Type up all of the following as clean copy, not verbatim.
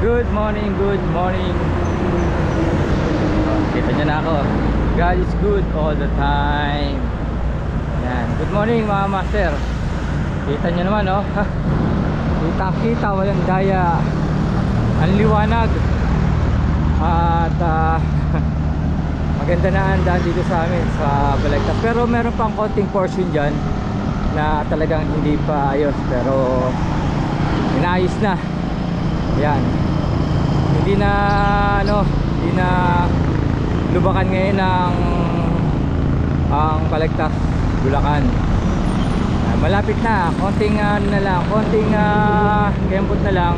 Good morning, good morning. Kita nyo na ako. God is good all the time. Yan. Good morning mga master. Kita nyo naman oh. Kita walang daya. Ang liwanag. At maganda na ang daan dito sa amin sa Balagtas. Pero meron pang konting portion dyan na talagang hindi pa ayos. Pero inaayos na. Yan. Hindi na lubakan ngayon ng ang Balagtas, Bulacan. Malapit na, konting kembot na lang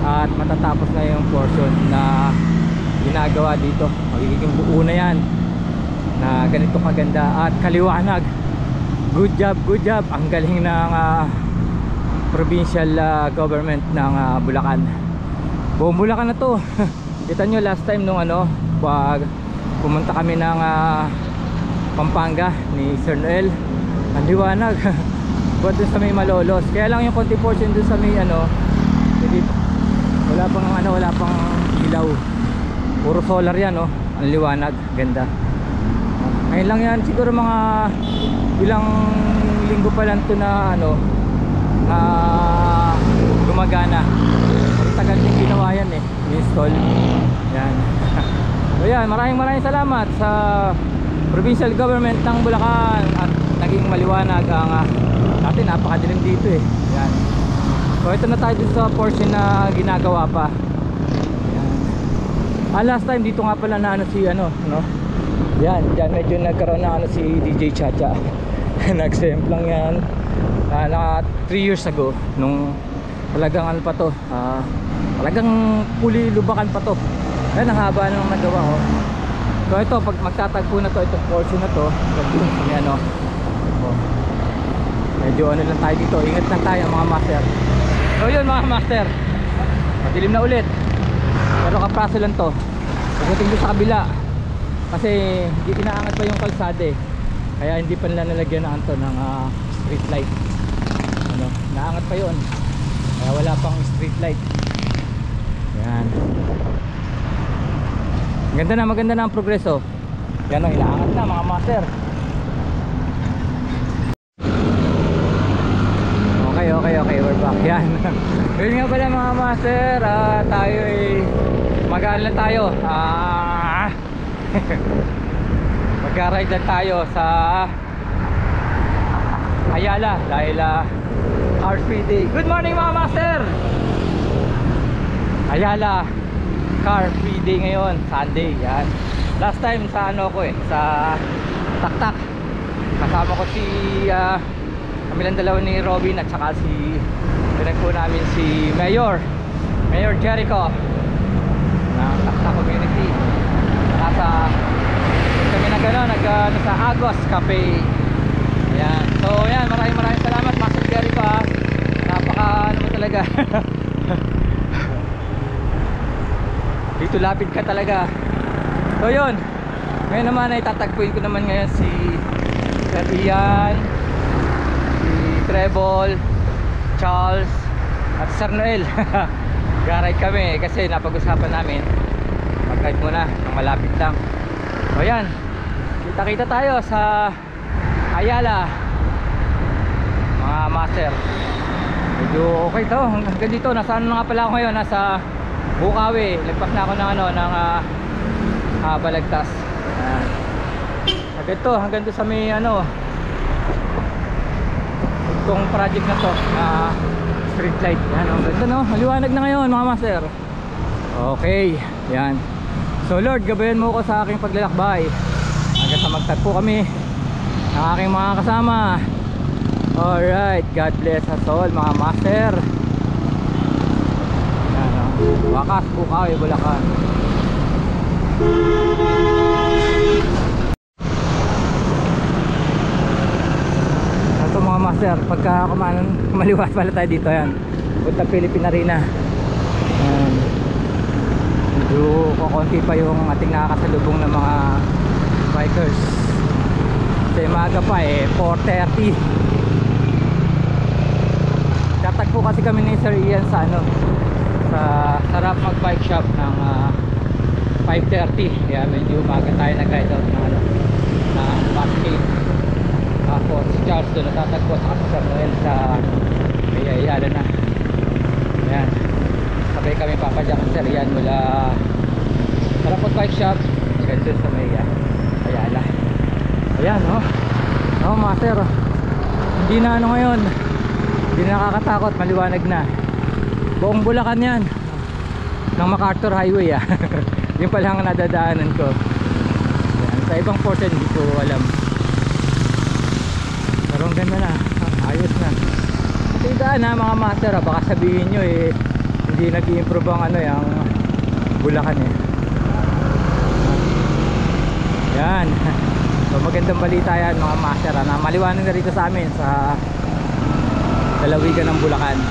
at matatapos na yung portion na ginagawa dito. Magiging buo na yan na ganito kaganda at kaliwanag. Good job. Ang galing ng provincial government ng Bulacan. Buong Bulacan na to. Kita nyo last time nung pag pumunta kami ng Pampanga ni Sir Noel, ang liwanag. Buat dun sa may Malolos. Kaya lang yung konti portion dun sa may wala pang ilaw. Puro solar yan oh. Ang liwanag, ganda. Ngayon lang yan, siguro mga ilang linggo pa lang to na gumagana. Tagal din ginawa yan install yan. So yan, maraming salamat sa provincial government ng Bulacan at naging maliwanag ang natin, napakadilim dito yan. So ito na tayo dito sa portion na ginagawa pa yan. Last time dito nga pala na yan, dyan medyo nagkaroon na si DJ Chacha. Nag-semplang yan na 3 years ago nung talagang pa to, talagang puli lubakan pa to. Yan, ang haba nang nagawa So ito, pag magtatagpo na to, itong portion na to, medyo lang tayo dito, ingat lang tayo mga master. So yun mga master, madilim na ulit, pero kapraso lang to. Pagdating doon sa kabila, kasi hindi inaangat pa yung kalsada kaya hindi pa nila nalagyan ng street light. Naangat pa yun, kaya wala pang street light. Yan. Maganda na ang progreso. Yan o, inaangat na mga master. Okay, we're back. Yan. Yun nga pala mga master, tayo mag-aaral lang tayo. Mag-ride lang tayo sa Ayala dahil our free day. Good morning mga master. Ayala car free day ngayon, Sunday. Yan. Last time sa sa Taktak. Kasama ko si kami lang dalawa ni Robin at saka pinagpo namin si Mayor Jericho ng Taktak community. Nasa kami sa Agos Cafe. Yan. So yan, maraming salamat Master Jericho. Napaka talaga. Dito lapit ka talaga. So yun, ngayon naman ay tatagpuin ko naman ngayon si Sir Ian, si Treble, Charles at Sir Noel. Garide kami kasi napag-usapan namin mag-ride muna ng malapit lang. So yan, kita tayo sa Ayala mga master. Medyo okay to. Hanggang dito, nasa na nga pala ako ngayon, nasa Bukawi. Lagpas na ako ng Balagtas. Hanggang doon sa may itong project na to, street light. Yan, ang ganda maliwanag na ngayon mga master. Okay, yan. So Lord, gabayan mo ko sa aking paglalakbay hanggang sa magtagpo kami ng aking mga kasama. Alright, God bless us all mga master. Wakas, Bukawi, Bulacan. Ito mga master, pagka maliwas pala tayo dito yan, punta Philippine Arena. Medyo kukunti pa yung ating nakakasalubong ng mga bikers kasi maaga pa 4:30. Tatagpo kasi kami ni Sir Ian sa sa sarap mag bike shop ng 5:30. Kaya medyo umaga tayo nag-ride out ng Cascade. Tapos si Charles doon natatagpo sa San Noel sa may Ayala na. Ayan, sabay kami papadyak sa Rian mula sarap mag bike shop hanggang doon sa may Ayala. Ayan, oh master, hindi na ngayon, hindi na nakakatakot, maliwanag na. Buong Bulacan yan ng MacArthur Highway yung pala ang nadadaanan ko. Ayan, sa ibang portion hindi ko alam, pero ang ganda na, ayos na. Ito daan mga master, baka sabihin nyo hindi nag-i-improve ang yung Bulacan yan. So magandang balita yan mga master, na maliwanag na rito sa amin sa lalawigan ng Bulacan.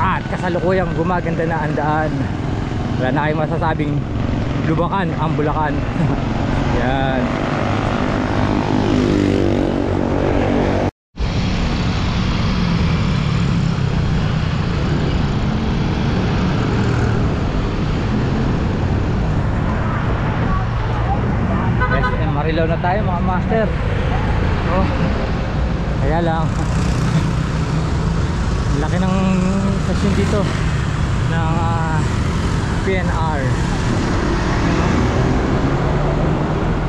At kasalukuyang gumaganda na ang daan. Wala na kayong masasabing lubakan ang Bulacan. Yan. SM Marilao na tayo mga master. Kaya lang laki ng station dito ng PNR.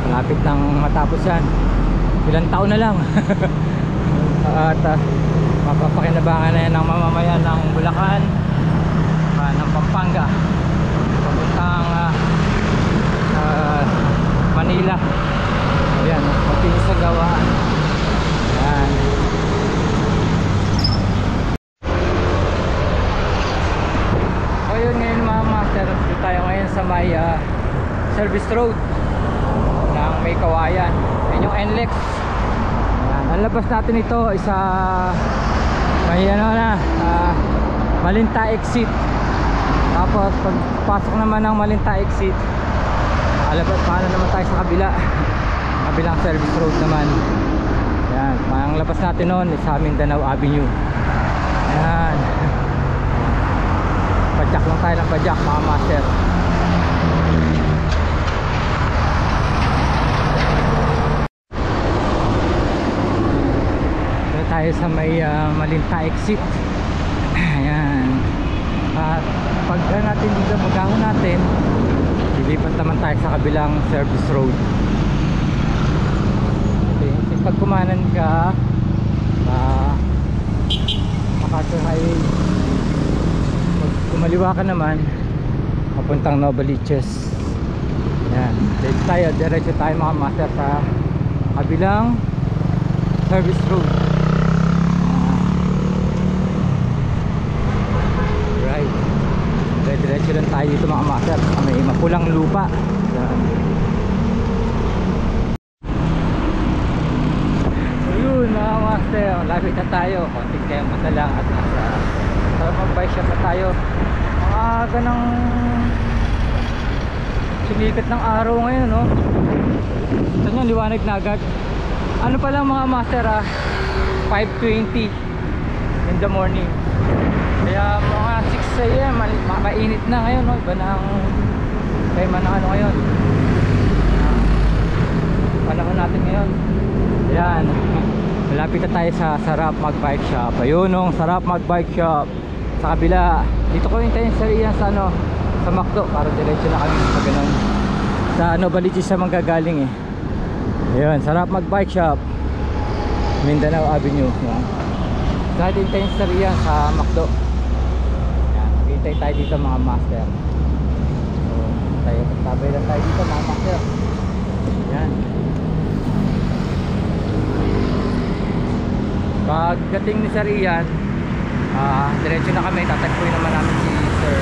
Malapit nang matapos yan, ilang taon na lang. At mapapakinabangan na yan ng mamamayan ng Bulacan, ng Pampanga papuntang Manila. Ayan, matinis sa gawaan. Ayan. Ngayon mga master, dito tayo ngayon sa may service road ng may Kawayan. Ayan yung NLEX. Ayan, ang labas natin ito isa may Malinta exit. Tapos pagpasok naman ng Malinta exit, alabas paano naman tayo sa kabilang service road naman. Ayan, ang labas natin noon sa Mindanao Avenue. Ayan, padyak lang tayo ng padyak mga master. Dito tayo sa may Malinta exit. Ayan, at pag natin dito magahon natin, lilipat naman tayo sa kabilang service road. Okay, pag kumanan ka MacArthur Highway, pag kumaliwa ka naman papuntang Novaliches. Yan, diretso tayo mga master sa kabilang service road. Right, diretso lang tayo dito mga master, may mapulang lupa. Yan. So yun mga master, lapit na tayo, konting kaya mata lang at nasa mag-bike shop na tayo. Mga ganang sumikat ng araw ngayon, no? Ito nyo, liwanag na agad. Ano pa lang mga master, 5:20 in the morning. Kaya mga 6 AM mainit na ngayon, no? Iba na ang time na ngayon, panahon natin ngayon. Ayan, malapit na tayo sa Sarap Mag Bike Shop. Ayun, Sarap Mag Bike Shop sa kabila. Dito ko hintayin sa Rian sa McDo para diretso na kami sa ganun. Sa Novaliches siya manggagaling Ayun, Sarap Mag Bike Shop, Mindanao Avenue. Dahil hintayin sa Rian sa McDo. Ayan, maghintay tayo dito mga master. So tabay lang tayo dito mga master. Ayan, pagdating ni Sir Ian, diretso na kami, tatagpuin naman namin si Sir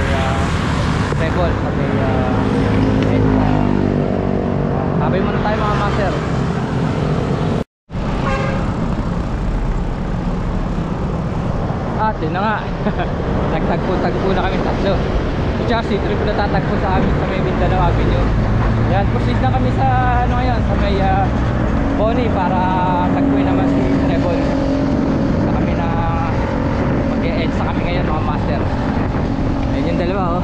Rebol sa may tabay muna tayo mga master. Yun na nga. Nagtagpo-tagpo na kami tatlo. Si Chelsea, trip na tatagpo sa amin sa may Mindanao Avenue. Yan, proceed na kami sa ngayon, sa may Bonnie para tagpuin naman si Rebol. Sa kami na mag-e-edge sa kami ngayon mga master. Ayun yung dalawa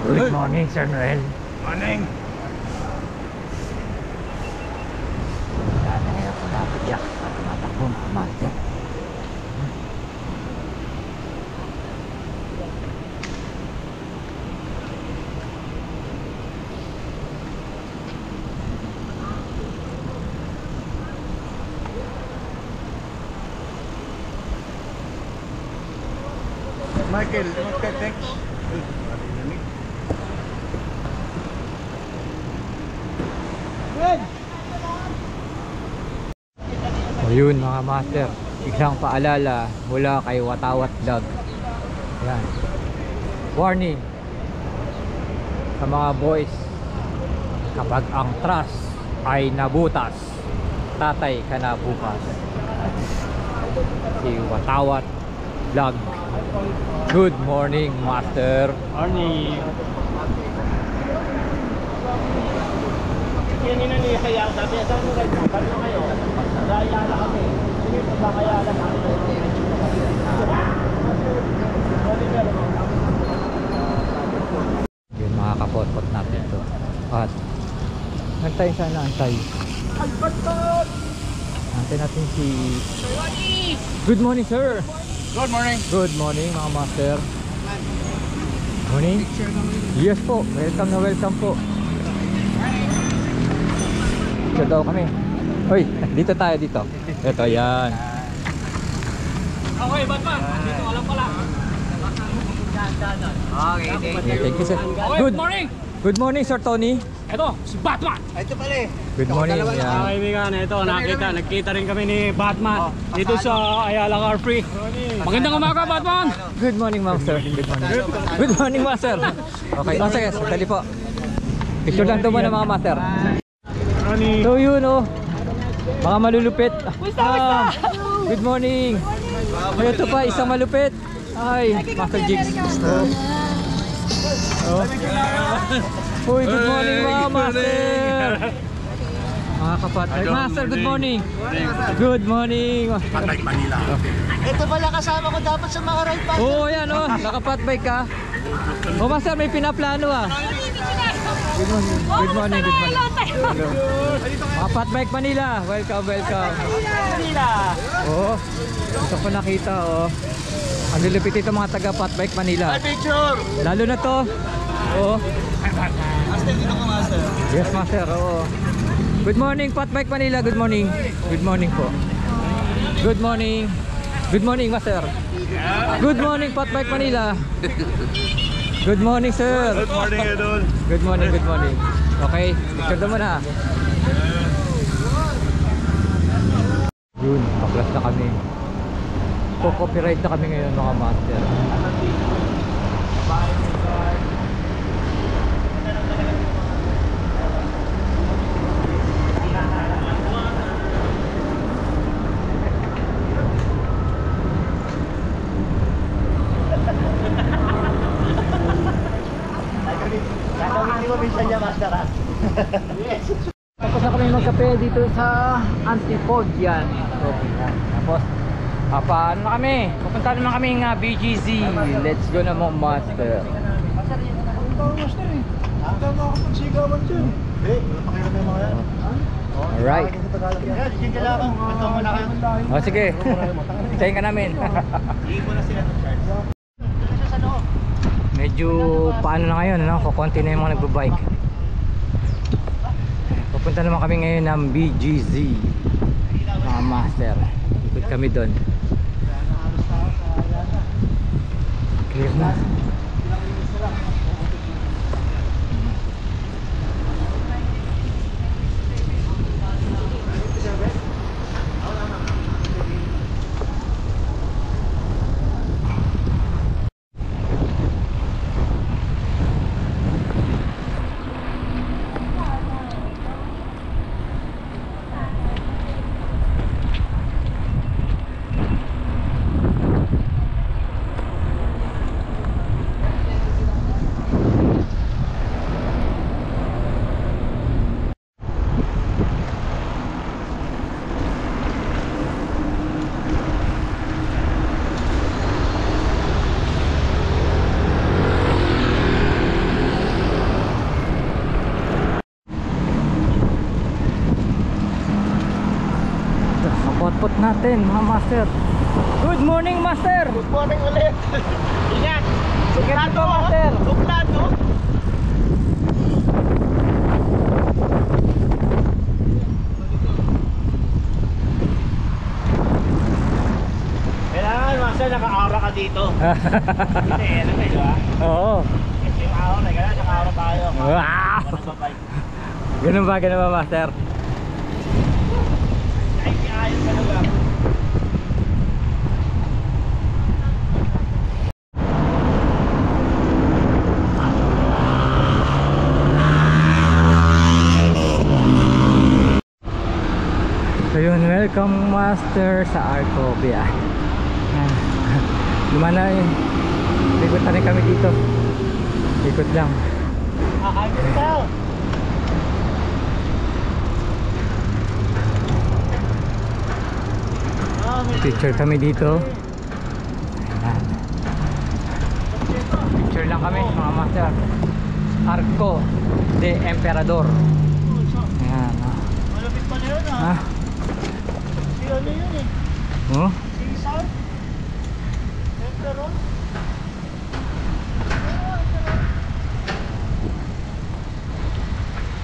Good morning, Sir Noel. Morning. Daan na ngayon po natin yan. Tumatakbo mga master. Michael, mag-text. O yun mga master, isang paalala mula kay Watawat Vlog. Yan. Warning sa mga boys, kapag ang trust ay nabutas, tatay ka na bukas. Si Watawat Vlog. Good morning, master. Morning. Yan yun ang niyakaya ko. Sabi niya, saan mo kayo? Saan mo kayo? Nagayala kami. Sige, pagkakayala namin. Yun mga kapot-pot natin to. At antay sana, antay. Antay natin si... Good morning, sir. Good morning. Good morning mga master. Morning. Yes po, welcome na welcome po. Dito daw kami. Hoy, dito tayo dito. Ito yan. Okay, Batman. Dito alam pala. Okay, Thank you sir. Good morning. Good morning Sir Tony. Ito, si Batman. Ito pala eh. Good morning. Mga Yan. kaibigan, ito nagkita rin kami ni Batman dito sa Ayala Car Free. Magandang umaga, Batman! Good morning master. Good morning. Good morning master. Okay, oh, sige, dali po. Picture lang daw muna mga master. So yun oh. Mga malulupit. Good morning. Ay, ito pa, isang malupit. Ay, Master Jigs. Oh. Uy, good morning mga master. Mga kapatid. Master, good morning. Good morning. Patay Manila. Ito pala kasama ko dapat sa mga ride pass. Oo, yan oh. Nakapat bike ka. Oh, master, may pinaplano ah. Good morning. Good morning. Good morning. Hello. Mga Pat Bike Manila. Welcome, welcome. Manila. Oh, ito pa nakita oh. Ang lilipit ito mga taga Pat Bike Manila. Picture. Lalo na to. Oh. Master, dito ko master. Yes, master. Oo. Good morning, Pat Bike Manila. Good morning. Good morning po. Good morning. Good morning, master. Good morning, Pat Bike Manila. Good morning, sir. Good morning, Idol. Good morning, good morning. Okay, picture naman ha. Yun, maklas na kami. Copyright na kami ngayon mga master. Gagawin ko minsan niya master ha. Tapos na kami magkape dito sa Antipod yan. Okay. Tapos paano na kami? Pupunta naman kami ng BGZ. Let's go na mga master. Master eh. Tama ako pagsigawan dyan. Pakiram yung mga yan. Alright. Sige lang. Ito mo na kayo. O sige. Hintayin ka namin. Hindi mo na sila ng charge. Medyo paano na ngayon, no? Kukunti na yung mga nagbabike. Pupunta naman kami ngayon ng BGZ mga master. Ikot kami doon. Clear na. natin mga master. Good morning master. Good morning ulit. Ingat. Suklado, po, master. Suklado. Kailangan, master, naka-aura ka dito. Hindi, ano ba, diba? Oo. Ito yung aura, kailangan naka-aura tayo. Wow. Ganun ba, bike? Ganun ba master? Ay, ayos ka na ba? So yun, welcome master sa Arcovia. Lumana yun. Ikot na rin kami dito. Ikot lang. Ayos tayo. Picture kami dito. Ayan. Picture lang kami mga master. Arco de Emperador. Ayan. Malapit pa na yun, Ah. Si ano yun eh? Oh? Si Sal? Emperon?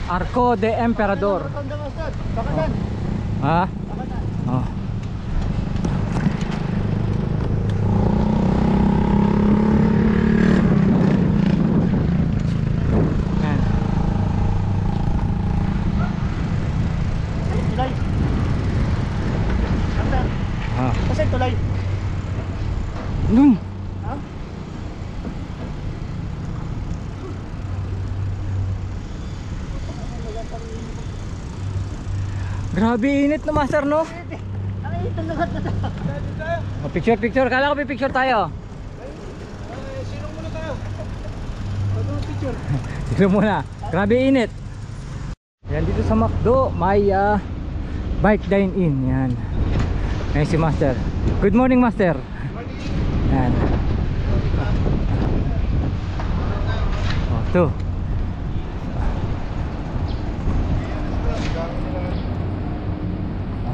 Arco de Emperador. Tanda nga, Sal. Bakalan. Ha? Bakalan. Oh. Ayan. Tulay. Tanda. Ah. Kasi tulay. Dun. Ha? Grabe init na master no? Ay, tanda nga, tanda. Oh, picture picture. Kala ko picture tayo. Sinong muna tayo? Ano ang picture? Sino muna? Grabe init. Yan dito sa McDo, may bike dine in. Yan. Yan si Master. Good morning Master. Yan. Oh, to.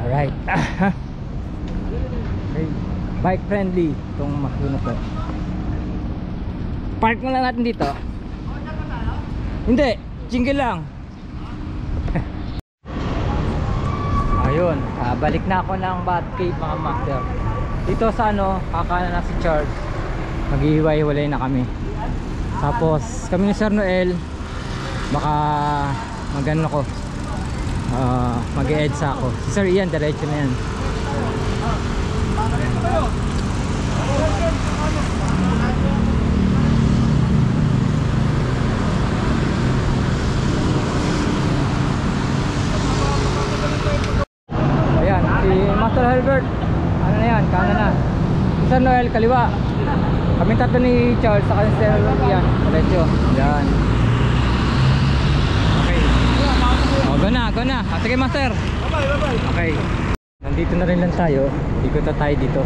Alright. Okay. Bike friendly itong McDo na to. Park na lang natin dito. Hindi, jingle lang. Ayun, balik na ako ng Batcave mga master. Dito sa ano, kakana na si Charles. Maghihiwa-hiwalay na kami. Tapos kami ni Sir Noel, baka magano ako, mag-e-EDSA ako. Si Sir Ian, diretso na yan. Ayan, si Master Herbert, ano na yan, kanan na. Si Sir Noel, kaliwa. Kami tatlo ni Charles sa si Sir Ian, diretso. Yan. Okay. Oh, go na, go na. Sige Master. Bye bye, bye bye. Okay. Nandito na rin lang tayo. Ikot na tayo dito.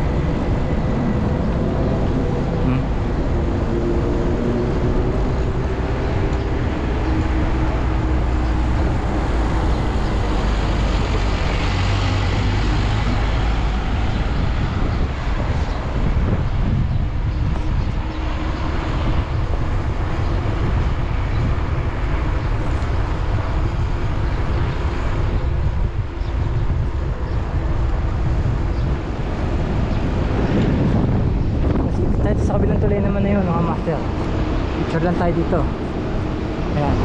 Sa kabilang tulay naman na yun mga master. Picture lang tayo dito. Ayan.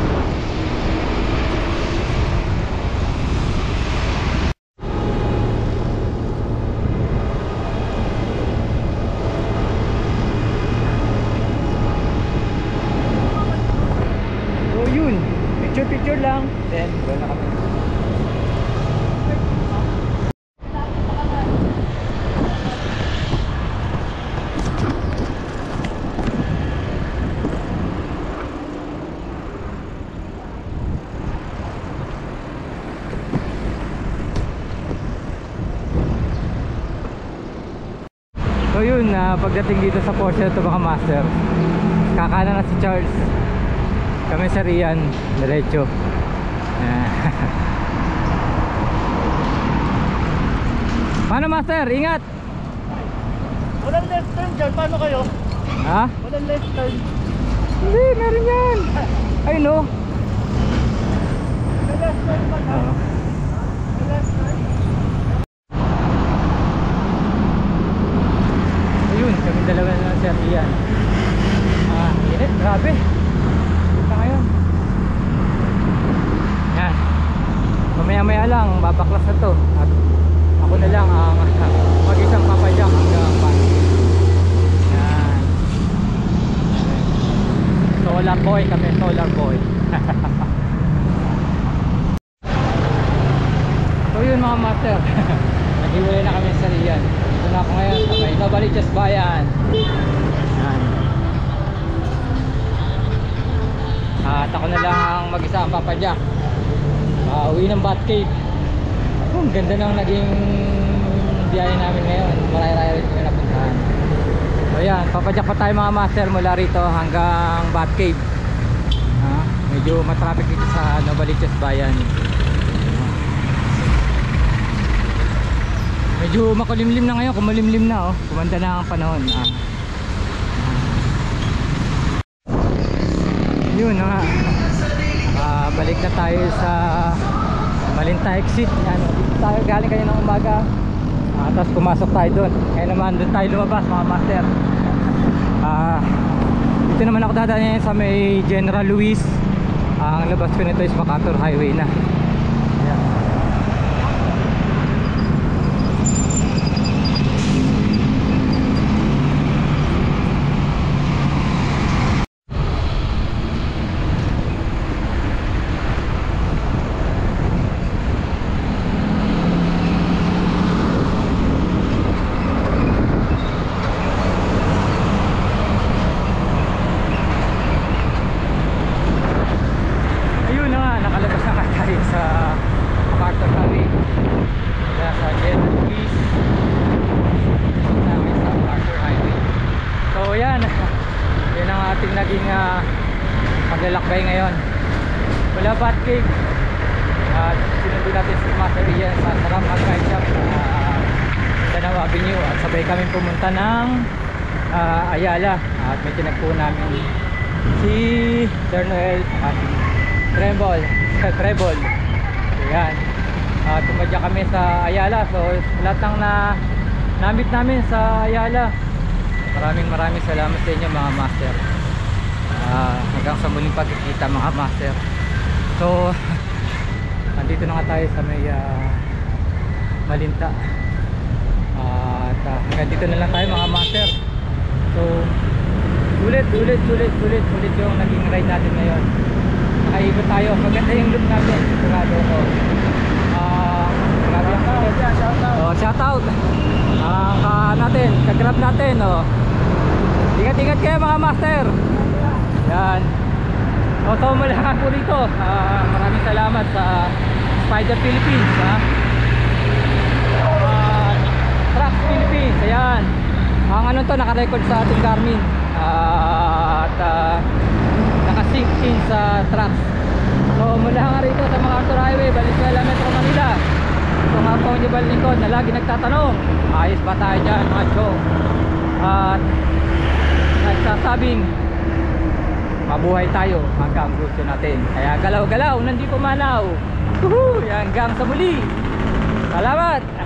So yun, picture lang. Then go na kami. So yun, pagdating dito sa Porsche ito mga master, kakana na si Charles, kami sa Rian, diretso. Mano master, ingat. Walang left turn dyan, paano kayo? Ha? Walang left turn. Hindi, meron yan. Ay no. May left turn pa na. Oo. May left turn. Ayun, kami dalawa na lang sir Ian. Init, grabe. Ito ngayon. Yan. Mamaya-maya lang, babaklas na to. At ako na lang ang mag-isang papadyak hanggang pati. Yan. Solar boy kami, solar boy. So yun mga master. Nag-iwalay na kami sa Rian. Dito na ako ngayon sa may Novaliches Bayan. Yan. At ako na lang ang mag-isa ang papadyak. Uwi ng Batcave. Ang ganda ng naging biyahe namin ngayon. Maraya-raya rin kami napuntahan. So yan, papadyak pa tayo mga master mula rito hanggang Batcave. Medyo matraffic dito sa Novaliches Bayan. Medyo makulimlim na ngayon, kumalimlim na oh. Kumanda na ang panahon. Yun na nga. Balik na tayo sa Malinta exit. Yan, dito tayo galing kayo ng umaga. Tapos pumasok tayo doon. Ngayon naman doon tayo lumabas mga master. Dito naman ako dadaan sa may General Luis. Ang labas ko nito is MacArthur Highway na. Ayan. Maglalakbay ngayon mula Batcave at sinundo natin si Master Ian sa Sarap Mag-Ride Shop Danao Avenue at sabay kami pumunta ng Ayala at may tinagpo namin si Sir Noel at si Trebol. Ayan, tumadya kami sa Ayala. So lahat ng namit namin sa Ayala, maraming salamat sa inyo mga master. Hanggang sa muling pagkikita mga master. So nandito na nga tayo sa may Malinta at hanggang dito na lang tayo mga master. So sulit yung naging ride natin ngayon. Nakaikot tayo, maganda yung loop natin, sigurado ko. Shout out natin, ka-grab natin ingat kayo mga master. Yan. So malakas po dito. Maraming salamat sa Spider Philippines, Trucks Philippines. Ayan. Ang ano to, naka-record sa ating Garmin. At naka-sync in sa trucks. So mula nga rito sa MacArthur Highway, Valenzuela, Metro Manila. Ito nga po ang ibang lingkod na lagi nagtatanong, ayos ba tayo dyan mga chong? At nagsasabing mabuhay tayo hanggang gusto natin. Kaya galaw-galaw, nandito manaw. Hanggang sa muli. Salamat.